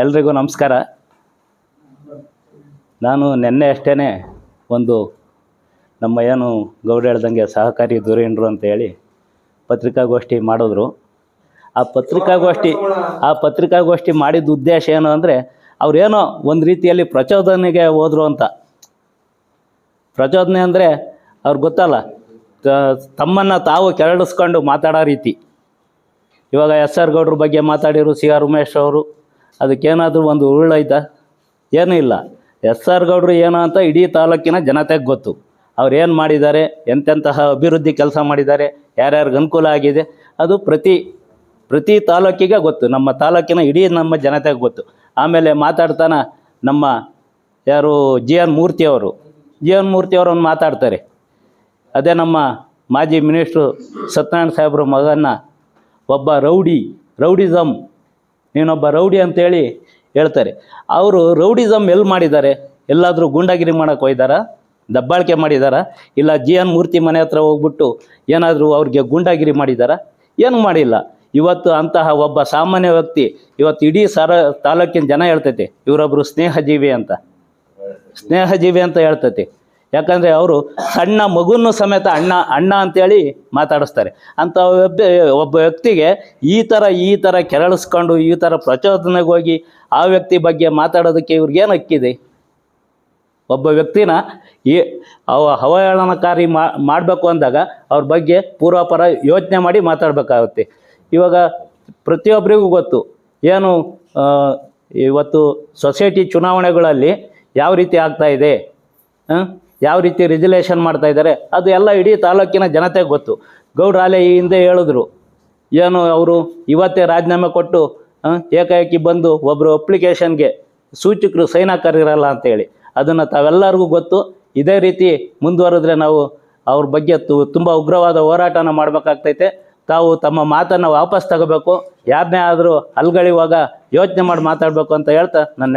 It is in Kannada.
ಎಲ್ರಿಗೂ ನಮಸ್ಕಾರ. ನಾನು ನಿನ್ನೆ ಅಷ್ಟೇ ಒಂದು ನಮ್ಮ ಏನು ಗೌಡ ಹೇಳ್ದಂಗೆ ಸಹಕಾರಿ ಧುರೀಣರು ಅಂತೇಳಿ ಪತ್ರಿಕಾಗೋಷ್ಠಿ ಮಾಡಿದ್ರು. ಆ ಪತ್ರಿಕಾಗೋಷ್ಠಿ ಮಾಡಿದ ಉದ್ದೇಶ ಏನು ಅಂದರೆ, ಅವರೇನೋ ಒಂದು ರೀತಿಯಲ್ಲಿ ಪ್ರಚೋದನೆಗೆ ಹೋದರು ಅಂತ. ಪ್ರಚೋದನೆ ಅಂದರೆ ಅವ್ರಿಗೆ ಗೊತ್ತಲ್ಲ, ತಮ್ಮನ್ನು ತಾವು ಕೆರಳಿಸ್ಕೊಂಡು ಮಾತಾಡೋ ರೀತಿ. ಇವಾಗ ಎಸ್ ಆರ್ ಗೌಡ್ರ ಬಗ್ಗೆ ಮಾತಾಡಿರು ಸಿ ಆರ್ ಉಮೇಶ್ ಅವರು, ಅದಕ್ಕೇನಾದರೂ ಒಂದು ಉರುಳೈತಾ? ಏನೂ ಇಲ್ಲ. ಎಸ್ ಆರ್ ಗೌಡ್ರು ಏನು ಅಂತ ಇಡೀ ತಾಲೂಕಿನ ಜನತೆಗೆ ಗೊತ್ತು. ಅವ್ರು ಏನು ಮಾಡಿದ್ದಾರೆ, ಎಂತೆಂತಹ ಅಭಿವೃದ್ಧಿ ಕೆಲಸ ಮಾಡಿದ್ದಾರೆ, ಯಾರ್ಯಾರಿಗೆ ಅನುಕೂಲ ಆಗಿದೆ, ಅದು ಪ್ರತಿ ತಾಲೂಕಿಗೆ ಗೊತ್ತು. ನಮ್ಮ ತಾಲೂಕಿನ ಇಡೀ ನಮ್ಮ ಜನತೆಗೆ ಗೊತ್ತು. ಆಮೇಲೆ ಮಾತಾಡ್ತಾನೆ ನಮ್ಮ ಯಾರು ಜಿ ಎನ್ ಮೂರ್ತಿಯವರನ್ನು ಮಾತಾಡ್ತಾರೆ. ಅದೇ ನಮ್ಮ ಮಾಜಿ ಮಿನಿಸ್ಟ್ರು ಸತ್ಯನಾರಾಯಣ ಸಾಹೇಬ್ರ ಮಗನ್ನ ಒಬ್ಬ ರೌಡಿಸಮ್, ನೀನೊಬ್ಬ ರೌಡಿ ಅಂತೇಳಿ ಹೇಳ್ತಾರೆ. ಅವರು ರೌಡಿಸಮ್ ಎಲ್ಲಿ ಮಾಡಿದ್ದಾರೆ? ಎಲ್ಲಾದರೂ ಗೂಂಡಾಗಿರಿ ಮಾಡೋಕ್ಕೆ ಹೋಯ್ದಾರ, ದಬ್ಬಾಳಿಕೆ ಮಾಡಿದಾರ? ಇಲ್ಲ ಜಿ ಎನ್ ಮೂರ್ತಿ ಮನೆ ಹತ್ರ ಹೋಗ್ಬಿಟ್ಟು ಏನಾದರೂ ಅವ್ರಿಗೆ ಗೂಂಡಾಗಿರಿ ಮಾಡಿದಾರ? ಏನು ಮಾಡಿಲ್ಲ. ಇವತ್ತು ಅಂತಹ ಒಬ್ಬ ಸಾಮಾನ್ಯ ವ್ಯಕ್ತಿ ಇವತ್ತು ಇಡೀ ತಾಲೂಕಿನ ಜನ ಹೇಳ್ತೈತೆ ಇವರೊಬ್ಬರು ಸ್ನೇಹಜೀವಿ ಅಂತ ಹೇಳ್ತೈತಿ. ಯಾಕಂದರೆ ಅವರು ಸಣ್ಣ ಮಗುನೂ ಸಮೇತ ಅಣ್ಣ ಅಂತೇಳಿ ಮಾತಾಡಿಸ್ತಾರೆ. ಅಂಥ ಒಬ್ಬ ವ್ಯಕ್ತಿಗೆ ಈ ಥರ ಕೆರಳಿಸ್ಕೊಂಡು ಈ ಥರ ಪ್ರಚೋದನೆಗೆ ಹೋಗಿ ಆ ವ್ಯಕ್ತಿ ಬಗ್ಗೆ ಮಾತಾಡೋದಕ್ಕೆ ಇವ್ರಿಗೇನು ಹಕ್ಕಿದೆ? ಒಬ್ಬ ವ್ಯಕ್ತಿನ ಅವಹೇಳನಕಾರಿ ಮಾಡಬೇಕು ಅಂದಾಗ ಅವ್ರ ಬಗ್ಗೆ ಪೂರ್ವಾಪರ ಯೋಚನೆ ಮಾಡಿ ಮಾತಾಡಬೇಕಾಗುತ್ತೆ. ಇವಾಗ ಪ್ರತಿಯೊಬ್ಬರಿಗೂ ಗೊತ್ತು ಏನು ಇವತ್ತು ಸೊಸೈಟಿ ಚುನಾವಣೆಗಳಲ್ಲಿ ಯಾವ ರೀತಿ ಆಗ್ತಾಯಿದೆ, ಯಾವ ರೀತಿ ರಿಸಲ್ಯೂಷನ್ ಮಾಡ್ತಾಯಿದ್ದಾರೆ, ಅದು ಎಲ್ಲ ಇಡೀ ತಾಲೂಕಿನ ಜನತೆಗೆ ಗೊತ್ತು. ಗೌಡ್ರಾಲೆ ಈ ಹಿಂದೆ ಹೇಳಿದ್ರು, ಏನು ಅವರು ಇವತ್ತೇ ರಾಜೀನಾಮೆ ಕೊಟ್ಟು ಏಕಾಏಕಿ ಬಂದು ಒಬ್ಬರು ಅಪ್ಲಿಕೇಶನ್ಗೆ ಸೂಚಕರು ಸೈನ್ ಹಾಕರಿರಲ್ಲ ಅಂತೇಳಿ. ಅದನ್ನು ತಾವೆಲ್ಲರಿಗೂ ಗೊತ್ತು. ಇದೇ ರೀತಿ ಮುಂದುವರೆದ್ರೆ ನಾವು ಅವ್ರ ಬಗ್ಗೆ ತುಂಬ ಉಗ್ರವಾದ ಹೋರಾಟನ ಮಾಡಬೇಕಾಗ್ತೈತೆ. ತಾವು ತಮ್ಮ ಮಾತನ್ನು ವಾಪಸ್ ತಗೋಬೇಕು. ಯಾರನ್ನೇ ಆದರೂ ಅಲ್ಗಳಿವಾಗ ಯೋಚನೆ ಮಾಡಿ ಮಾತಾಡಬೇಕು ಅಂತ ಹೇಳ್ತಾ ನನ್ನ